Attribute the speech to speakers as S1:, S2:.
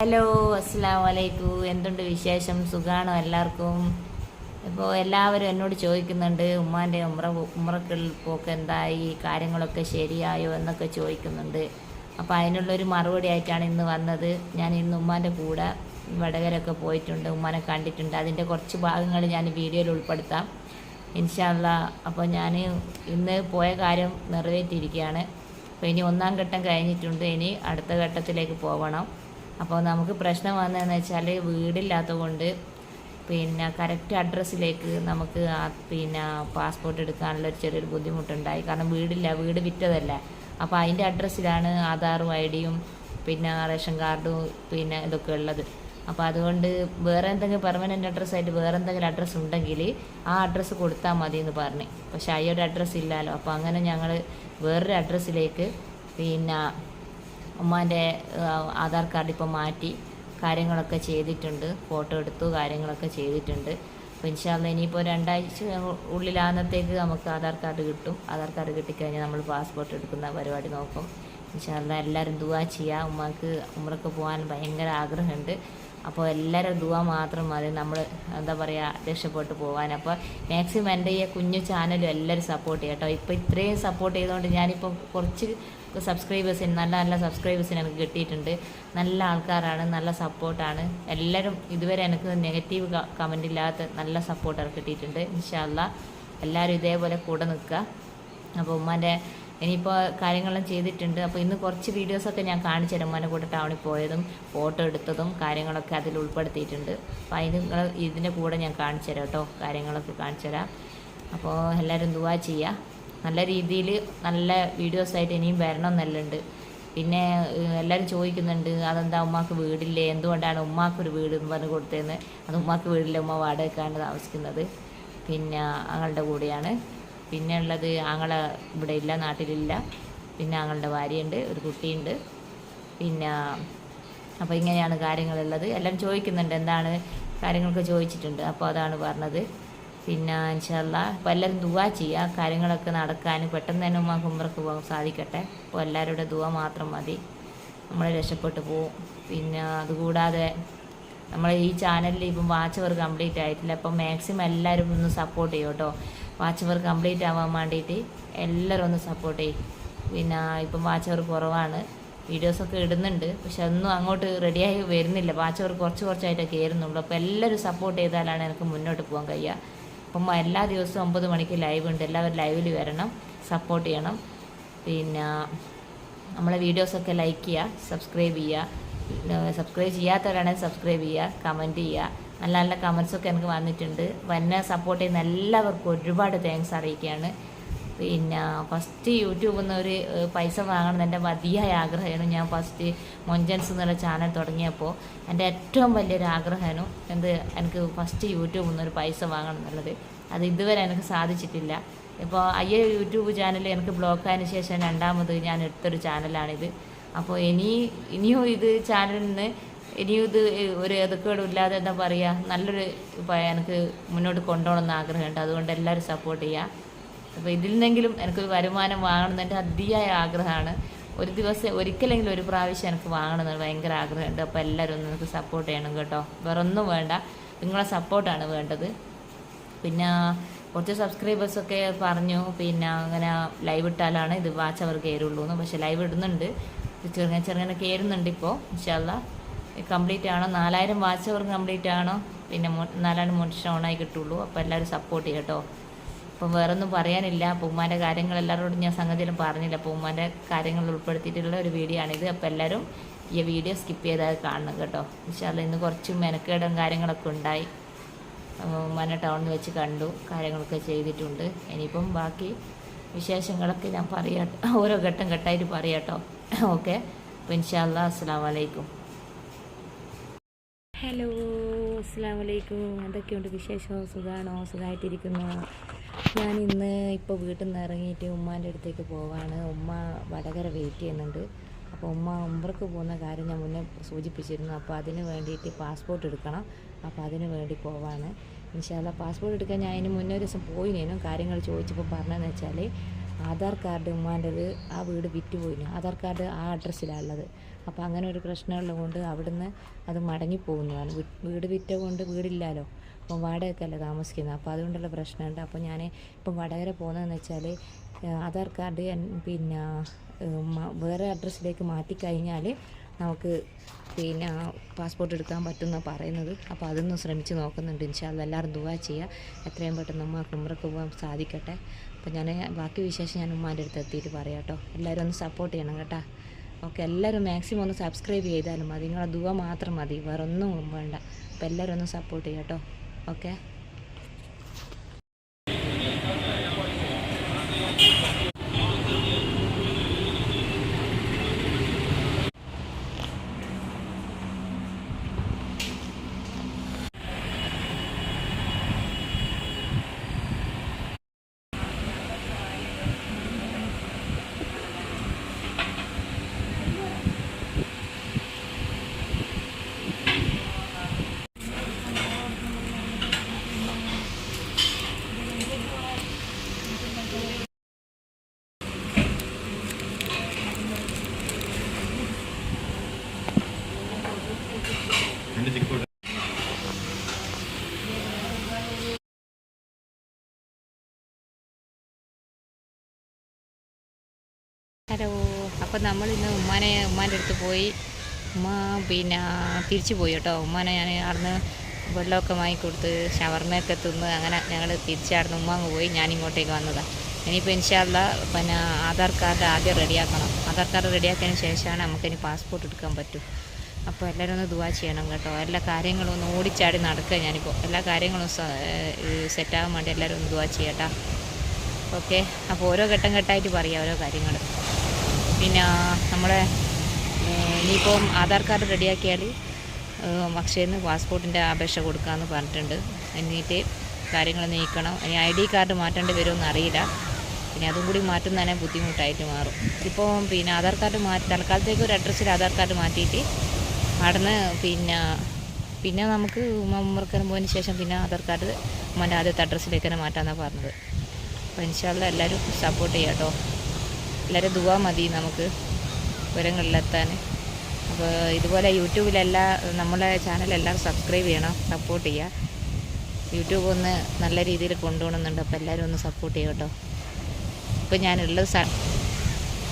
S1: Hello, അസ്സലാമു അലൈക്കും. എന്തുണ്ട് വിശേഷം? സുഖാണോ എല്ലാവർക്കും? ഇപ്പോൾ എല്ലാവരും എന്നോട് ചോദിക്കുന്നുണ്ട്, ഉമ്മാൻ്റെ ഉമ്രക്കുൾ പോക്ക് എന്തായി, കാര്യങ്ങളൊക്കെ ശരിയായോ എന്നൊക്കെ ചോദിക്കുന്നുണ്ട്. അപ്പോൾ അതിനുള്ളൊരു മറുപടി ആയിട്ടാണ് ഇന്ന് വന്നത്. ഞാൻ ഇന്ന് ഉമ്മാൻ്റെ കൂടെ വടകരൊക്കെ പോയിട്ടുണ്ട്, ഉമ്മാനെ കണ്ടിട്ടുണ്ട്. അതിൻ്റെ കുറച്ച് ഭാഗങ്ങൾ ഞാൻ വീഡിയോയിൽ ഉൾപ്പെടുത്താം ഇൻഷാ അല്ലാ. അപ്പോൾ ഞാൻ ഇന്ന് പോയ കാര്യം നിറവേറ്റിയിരിക്കുകയാണ്. അപ്പോൾ ഇനി ഒന്നാം ഘട്ടം കഴിഞ്ഞിട്ടുണ്ട്, ഇനി അടുത്ത ഘട്ടത്തിലേക്ക് പോകണം. അപ്പോൾ നമുക്ക് പ്രശ്നം വന്നതെന്ന് വെച്ചാൽ വീടില്ലാത്തത് കൊണ്ട് കറക്റ്റ് അഡ്രസ്സിലേക്ക് നമുക്ക് പാസ്പോർട്ട് എടുക്കാനുള്ള ഒരു ചെറിയൊരു ബുദ്ധിമുട്ടുണ്ടായി. കാരണം വീടില്ല, വീട് വിറ്റതല്ല. അപ്പോൾ അതിൻ്റെ അഡ്രസ്സിലാണ് ആധാറും ഐ.ഡിയും റേഷൻ കാർഡും ഇതൊക്കെ ഉള്ളത്. അപ്പോൾ അതുകൊണ്ട് വേറെ എന്തെങ്കിലും പെർമനൻറ്റ് അഡ്രസ്സായിട്ട് വേറെ എന്തെങ്കിലും അഡ്രസ്സ് ഉണ്ടെങ്കിൽ ആ അഡ്രസ്സ് കൊടുത്താൽ മതി എന്ന് പറഞ്ഞു. പക്ഷേ ആ ഒരു അഡ്രസ്സ് ഇല്ലല്ലോ. അപ്പോൾ അങ്ങനെ ഞങ്ങൾ വേറൊരു അഡ്രസ്സിലേക്ക് ഉമ്മാൻ്റെ ആധാർ കാർഡ് ഇപ്പോൾ മാറ്റി കാര്യങ്ങളൊക്കെ ചെയ്തിട്ടുണ്ട്, ഫോട്ടോ എടുത്തു, കാര്യങ്ങളൊക്കെ ചെയ്തിട്ടുണ്ട്. അപ്പോൾ ഇൻഷാ അല്ലാ ഇനിയിപ്പോൾ 2 ആഴ്ച ഉള്ളിലാകുന്നത്തേക്ക് നമുക്ക് ആധാർ കാർഡ് കിട്ടും. ആധാർ കാർഡ് കിട്ടിക്കഴിഞ്ഞാൽ നമ്മൾ പാസ്പോർട്ട് എടുക്കുന്ന പരിപാടി നോക്കും. ഇൻഷാ അല്ലാ എല്ലാവരും ദുആ ചെയ്യുക. ഉമ്മാക്ക് ഉംറക്ക് പോകാൻ ഭയങ്കര ആഗ്രഹമുണ്ട്. അപ്പോൾ എല്ലാവരും ദുആ മാത്രം മതി, നമ്മൾ എന്താ പറയുക, രക്ഷപ്പെട്ട് പോകാൻ. അപ്പോൾ മാക്സിമം എൻ്റെ ഈ കുഞ്ഞു ചാനലും എല്ലാവരും സപ്പോർട്ട് ചെയ്യാം കേട്ടോ. ഇപ്പോൾ ഇത്രയും സപ്പോർട്ട് ചെയ്തുകൊണ്ട് ഞാനിപ്പോൾ കുറച്ച് സബ്സ്ക്രൈബേഴ്സിന് നല്ല സബ്സ്ക്രൈബേഴ്സിന് എനിക്ക് കിട്ടിയിട്ടുണ്ട്. നല്ല ആൾക്കാരാണ്, നല്ല സപ്പോർട്ടാണ് എല്ലാവരും. ഇതുവരെ എനിക്ക് നെഗറ്റീവ് കമൻ്റ് ഇല്ലാത്ത നല്ല സപ്പോർട്ട് എനിക്ക് കിട്ടിയിട്ടുണ്ട്. ഇൻഷാ അല്ലാ എല്ലാവരും ഇതേപോലെ കൂടെ നിൽക്കുക. അപ്പോൾ ഉമ്മാൻ്റെ ഇനിയിപ്പോൾ കാര്യങ്ങളെല്ലാം ചെയ്തിട്ടുണ്ട്. അപ്പോൾ ഇന്ന് കുറച്ച് വീഡിയോസൊക്കെ ഞാൻ കാണിച്ചു തരാം. ഉമ്മാൻ്റെ കൂടെ ടൗണിൽ പോയതും ഫോട്ടോ എടുത്തതും കാര്യങ്ങളൊക്കെ അതിൽ ഉൾപ്പെടുത്തിയിട്ടുണ്ട്. അപ്പോൾ നിങ്ങൾ ഇതിൻ്റെ കൂടെ ഞാൻ കാണിച്ചു തരാം കേട്ടോ, കാര്യങ്ങളൊക്കെ കാണിച്ചു തരാം. അപ്പോൾ എല്ലാവരും ദുആ ചെയ്യുക. നല്ല രീതിയിൽ നല്ല വീഡിയോസായിട്ട് ഇനിയും വരണം എന്നുള്ളുണ്ട്. പിന്നെ എല്ലാവരും ചോദിക്കുന്നുണ്ട്, അതെന്താ ഉമ്മാക്ക് വീടില്ലേ, എന്തുകൊണ്ടാണ് ഉമ്മാക്കൊരു വീട് എന്ന് പറഞ്ഞ് കൊടുത്തതെന്ന്. അത് ഉമ്മാക്ക് വീടില്ല, ഉമ്മ വാടകയ്ക്കാണ് താമസിക്കുന്നത്. ആങ്ങളുടെ കൂടെയാണ്. പിന്നെ ഉള്ളത് ആങ്ങളെ ഇവിടെ ഇല്ല, നാട്ടിലില്ല. ആങ്ങളുടെ ഭാര്യയുണ്ട്, ഒരു കുട്ടിയുണ്ട്. അപ്പോൾ ഇങ്ങനെയാണ് കാര്യങ്ങളുള്ളത്. എല്ലാവരും ചോദിക്കുന്നുണ്ട് എന്താണ് കാര്യങ്ങളൊക്കെ ചോദിച്ചിട്ടുണ്ട്. അപ്പോൾ അതാണ് പറഞ്ഞത്. ഇൻഷാ അല്ലാ അപ്പോൾ എല്ലാവരും ദുആ ചെയ്യുക, കാര്യങ്ങളൊക്കെ നടക്കാൻ പെട്ടെന്ന് തന്നെ ഉമ്മാക്ക് ഉംറക്ക് പോകാൻ സാധിക്കട്ടെ. അപ്പോൾ എല്ലാവരുടെ ദുആ മാത്രം മതി, നമ്മൾ രക്ഷപ്പെട്ടു പോവും. അതുകൂടാതെ നമ്മൾ ഈ ചാനലിൽ ഇപ്പം വാച്ച് അവർ കംപ്ലീറ്റ് ആയിട്ടില്ല. അപ്പം മാക്സിമം എല്ലാവരും ഒന്ന് സപ്പോർട്ട് ചെയ്യും കേട്ടോ. വാച്ച് അവർ കംപ്ലീറ്റ് ആവാൻ വേണ്ടിയിട്ട് എല്ലാവരും ഒന്ന് സപ്പോർട്ട് ചെയ്യും. ഇപ്പം വാച്ച് അവർ കുറവാണ്, വീഡിയോസൊക്കെ ഇടുന്നുണ്ട്, പക്ഷെ ഒന്നും അങ്ങോട്ട് റെഡിയായി വരുന്നില്ല. വാച്ച് അവർ കുറച്ചായിട്ടൊക്കെ കയറുന്നുള്ളൂ. അപ്പോൾ എല്ലാവരും സപ്പോർട്ട് ചെയ്താലാണ് എനിക്ക് മുന്നോട്ട് പോകാൻ കഴിയുക. അപ്പം എല്ലാ ദിവസവും 9 മണിക്ക് ലൈവ് ഉണ്ട്, എല്ലാവരും ലൈവിൽ വരണം, സപ്പോർട്ട് ചെയ്യണം. നമ്മളെ വീഡിയോസൊക്കെ ലൈക്ക് ചെയ്യുക, സബ്സ്ക്രൈബ് ചെയ്യുക. സബ്സ്ക്രൈബ് ചെയ്യാത്തവരാണെങ്കിൽ സബ്സ്ക്രൈബ് ചെയ്യുക, കമൻറ്റ് ചെയ്യുക. നല്ല നല്ല കമൻസൊക്കെ എനിക്ക് വന്നിട്ടുണ്ട്. എന്നെ സപ്പോർട്ട് ചെയ്യുന്ന എല്ലാവർക്കും ഒരുപാട് താങ്ക്സ് അറിയിക്കുകയാണ്. ഫസ്റ്റ് യൂട്യൂബിൽ നിന്ന് ഒരു പൈസ വാങ്ങണം എൻ്റെ മതിയായ ആഗ്രഹമാണ്. ഞാൻ ഫസ്റ്റ് മൊഞ്ചൻസ് എന്നുള്ള ചാനൽ തുടങ്ങിയപ്പോൾ എൻ്റെ ഏറ്റവും വലിയൊരു ആഗ്രഹമാണ് എനിക്ക് ഫസ്റ്റ് യൂട്യൂബിൽ നിന്ന് ഒരു പൈസ വാങ്ങണം എന്നുള്ളത്. അത് ഇതുവരെ എനിക്ക് സാധിച്ചിട്ടില്ല. ഇപ്പോൾ യൂട്യൂബ് ചാനൽ എനിക്ക് ബ്ലോക്കായതിന് ശേഷം രണ്ടാമത് ഞാൻ എടുത്തൊരു ചാനലാണിത്. അപ്പോൾ ഇനിയും ഇത് ചാനലിൽ നിന്ന് ഇനിയും ഇത് ഒരു എതുക്കേടും ഇല്ലാതെ എന്താ പറയുക, നല്ലൊരു എനിക്ക് മുന്നോട്ട് കൊണ്ടുപോകണമെന്ന് ആഗ്രഹമുണ്ട്. അതുകൊണ്ട് എല്ലാവരും സപ്പോർട്ട് ചെയ്യുക. അപ്പോൾ ഇതിൽ നിന്നെങ്കിലും എനിക്കൊരു വരുമാനം വാങ്ങണമെന്ന് എൻ്റെ അതിയായ ആഗ്രഹമാണ്. ഒരു ദിവസം ഒരിക്കലെങ്കിലും ഒരു പ്രാവശ്യം എനിക്ക് വാങ്ങണമെന്ന് ഭയങ്കര ആഗ്രഹമുണ്ട്. അപ്പോൾ എല്ലാവരും ഒന്ന് എനിക്ക് സപ്പോർട്ട് ചെയ്യണം കേട്ടോ. വേറെ ഒന്നും വേണ്ട, നിങ്ങളെ സപ്പോർട്ടാണ് വേണ്ടത്. കുറച്ച് സബ്സ്ക്രൈബേഴ്സൊക്കെ പറഞ്ഞു അങ്ങനെ ലൈവ് ഇട്ടാലാണ് ഇത് വാച്ച് അവർ കയറുള്ളൂ എന്ന്. പക്ഷേ ലൈവ് ഇടുന്നുണ്ട്, ചെറുങ്ങനെ കയറുന്നുണ്ട്. ഇപ്പോൾ ഇൻഷാ അല്ലാ കംപ്ലീറ്റ് ആണോ, 4000 വാച്ച് അവർ കംപ്ലീറ്റ് ആണോ, 4000 മോണിറ്റേഷൻ ഓണായി കിട്ടുള്ളൂ. അപ്പോൾ എല്ലാവരും സപ്പോർട്ട് ചെയ്യും കേട്ടോ. അപ്പം വേറൊന്നും പറയാനില്ല. അപ്പോൾ ഉമ്മാൻ്റെ കാര്യങ്ങൾ എല്ലാവരോടും ഞാൻ സംഗതിയിലും പറഞ്ഞില്ല. അപ്പോൾ ഉമ്മാൻ്റെ കാര്യങ്ങൾ ഉൾപ്പെടുത്തിയിട്ടുള്ള ഒരു വീഡിയോ ആണിത്. അപ്പോൾ എല്ലാവരും ഈ വീഡിയോ സ്കിപ്പ് ചെയ്താൽ കാണണം കേട്ടോ. ഇൻഷാ അല്ലാ ഇന്ന് കുറച്ച് മെനക്കേടും കാര്യങ്ങളൊക്കെ ഉണ്ടായി. ഉമ്മാനെ ടൗണിൽ വെച്ച് കണ്ടു, കാര്യങ്ങളൊക്കെ ചെയ്തിട്ടുണ്ട്. ഇനിയിപ്പം ബാക്കി വിശേഷങ്ങളൊക്കെ ഞാൻ പറയാം, ഓരോ ഘട്ടമായിട്ട് പറയാം കേട്ടോ. ഓക്കെ, അപ്പോൾ ഇൻഷാ അല്ലാ അസ്സലാമു അലൈക്കും. ഹലോ, അസ്സലാമു അലൈക്കും. എന്തൊക്കെയുണ്ട് വിശേഷം? സുഖമാണോ? സുഖമായിട്ടിരിക്കുന്നു. ഞാൻ ഇന്ന് ഇപ്പോൾ വീട്ടിൽ നിന്ന് ഇറങ്ങിയിട്ട് ഉമ്മാൻ്റെ അടുത്തേക്ക് പോവാണ്. ഉമ്മ വടകര വെയിറ്റ് ചെയ്യുന്നുണ്ട്. അപ്പോൾ ഉമ്മ ഉംറക്ക് പോകുന്ന കാര്യം ഞാൻ മുന്നേ സൂചിപ്പിച്ചിരുന്നു. അപ്പോൾ അതിന് വേണ്ടിയിട്ട് പാസ്പോർട്ട് എടുക്കണം. അപ്പോൾ അതിന് വേണ്ടി പോവാണ്. ഇൻഷാ അല്ലാ പാസ്പോർട്ട് എടുക്കാൻ ഞാൻ അതിന് മുന്നേ ഒരു ദിവസം പോയിനേനും. കാര്യങ്ങൾ ചോദിച്ചപ്പോൾ പറഞ്ഞതെന്ന് വെച്ചാൽ ആധാർ കാർഡ് ഉമ്മാൻ്റെത് ആ വീട് വിറ്റുപോയിന്. ആധാർ കാർഡ് ആ അഡ്രസ്സിലാണ് ഉള്ളത്. അപ്പോൾ അങ്ങനെ ഒരു പ്രശ്നമുള്ളതുകൊണ്ട് അവിടുന്ന് അത് മടങ്ങിപ്പോകുന്നതാണ്. വീട് വിറ്റ കൊണ്ട് വീടില്ലല്ലോ, അപ്പം വാടകയ്ക്കല്ല താമസിക്കുന്നത്. അപ്പോൾ അതുകൊണ്ടുള്ള പ്രശ്നമുണ്ട്. അപ്പോൾ ഞാൻ ഇപ്പം വടകര പോകുന്നതെന്ന് വെച്ചാൽ ആധാർ കാർഡ് പിന്നെ വേറെ അഡ്രസ്സിലേക്ക് മാറ്റിക്കഴിഞ്ഞാൽ നമുക്ക് പിന്നെ പാസ്പോർട്ട് എടുക്കാൻ പറ്റുമെന്നാണ് പറയുന്നത്. അപ്പോൾ അതൊന്നും ശ്രമിച്ച് നോക്കുന്നുണ്ട്. ഇൻഷാ അല്ലാഹ് എല്ലാവരും ദുആ ചെയ്യുക, എത്രയും പെട്ടെന്ന് ഉമ്മാക്ക് ഉംറക്ക് പോകാൻ സാധിക്കട്ടെ. അപ്പോൾ ഞാൻ ബാക്കി വിശേഷം ഞാൻ ഉമ്മാൻ്റെ അടുത്ത് എത്തിയിട്ട് പറയാം കേട്ടോ. എല്ലാവരും ഒന്ന് സപ്പോർട്ട് ചെയ്യണം കേട്ടോ. ഓക്കെ, എല്ലാവരും മാക്സിമം ഒന്ന് സബ്സ്ക്രൈബ് ചെയ്താലും മതി, നിങ്ങളെ ദുആ മാത്രം മതി, വേറെ ഒന്നും വേണ്ട. അപ്പോൾ എല്ലാവരും ഒന്ന് സപ്പോർട്ട് ചെയ്യാം കേട്ടോ. ഓക്കെ. ഹലോ. അപ്പോൾ നമ്മളിന്ന് ഉമ്മാൻ്റെ അടുത്ത് പോയി. ഉമ്മ പിന്നെ തിരിച്ചു പോയി കേട്ടോ. ഉമ്മാനെ ഞാൻ അവിടുന്ന് വെള്ളമൊക്കെ വാങ്ങിക്കൊടുത്ത് ഷവർമയൊക്കെ തിന്ന് അങ്ങനെ ഞങ്ങൾ തിരിച്ചവിടുന്ന് ഉമ്മ അങ്ങ് പോയി. ഞാനിങ്ങോട്ടേക്ക് വന്നതാണ്. ഇനിയിപ്പോൾ ഇൻഷാ അല്ലാഹ് പിന്നെ ആധാർ കാർഡ് ആദ്യം റെഡിയാക്കണം. ആധാർ കാർഡ് റെഡിയാക്കിയതിന് ശേഷമാണ് നമുക്കിനി പാസ്പോർട്ട് എടുക്കാൻ പറ്റും. അപ്പോൾ എല്ലാവരും ഒന്ന് ദുആ ചെയ്യണം കേട്ടോ. എല്ലാ കാര്യങ്ങളും ഒന്ന് ഓടിച്ചാടി നടക്കുക. ഞാനിപ്പോൾ എല്ലാ കാര്യങ്ങളും സെറ്റാകാൻ വേണ്ടി എല്ലാവരും ഒന്ന് ദുആ ചെയ്യട്ടോ. ഓക്കെ. അപ്പോൾ ഓരോ ഘട്ടം ഘട്ടമായിട്ട് പറയാം ഓരോ കാര്യങ്ങൾ. പിന്നെ നമ്മളെ ഇനിയിപ്പം ആധാർ കാർഡ് റെഡിയാക്കിയാൽ അക്ഷയയിൽ നിന്ന് പാസ്പോർട്ടിൻ്റെ അപേക്ഷ കൊടുക്കാമെന്ന് പറഞ്ഞിട്ടുണ്ട്. എന്നിട്ട് കാര്യങ്ങൾ നീക്കണം. ഇനി ID കാർഡ് മാറ്റേണ്ടി വരുമെന്ന് അറിയില്ല. പിന്നെ അതും കൂടി മാറ്റുന്ന തന്നെ ബുദ്ധിമുട്ടായിട്ട് മാറും. ഇപ്പോൾ പിന്നെ ആധാർ കാർഡ് തൽക്കാലത്തേക്ക് ഒരു അഡ്രസ്സിൽ ആധാർ കാർഡ് മാറ്റിയിട്ട് അവിടുന്ന് പിന്നെ നമുക്ക് ഉമ്മറക്കാൻ പോയതിന് ശേഷം പിന്നെ ആധാർ കാർഡ് ഉമ്മൻ്റെ ആദ്യത്തെ അഡ്രസ്സിലേക്ക് തന്നെ മാറ്റാമെന്നാണ് പറഞ്ഞത്. അപ്പോൾ ഇൻഷാ അല്ലാഹ് എല്ലാവരും സപ്പോർട്ട് ചെയ്യാം കേട്ടോ. എല്ലാവരും ദുആ മതി നമുക്ക് വിവരങ്ങളിലെത്താൻ. അപ്പോൾ ഇതുപോലെ നമ്മളെ ചാനൽ എല്ലാവരും സബ്സ്ക്രൈബ് ചെയ്യണം, സപ്പോർട്ട് ചെയ്യുക. യൂട്യൂബ് ഒന്ന് നല്ല രീതിയിൽ കൊണ്ടുപോകണമെന്നുണ്ട്. അപ്പോൾ എല്ലാവരും ഒന്ന് സപ്പോർട്ട് ചെയ്യുക കേട്ടോ. ഇപ്പോൾ ഞാനുള്ളത്